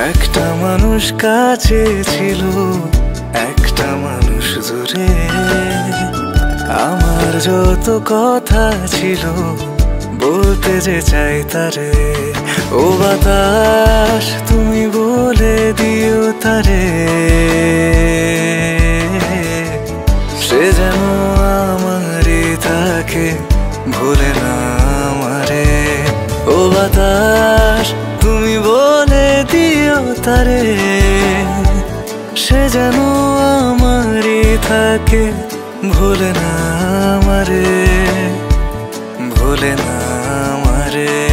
একটা মানুষ কাছে ছিল, একটা মানুষ দূরে। আমার যত কথা ছিল বলতে যে চাই তারে, ও বাতাস তুমি বলে দিও তারে, সে যেন আমারই থাকে, ভুলে না আমারে। ও বাতাস তুমি বলে দিও তারে, সে যেন আমারই থাকে, ভুলে না আমারে, ভুলে না আমারে।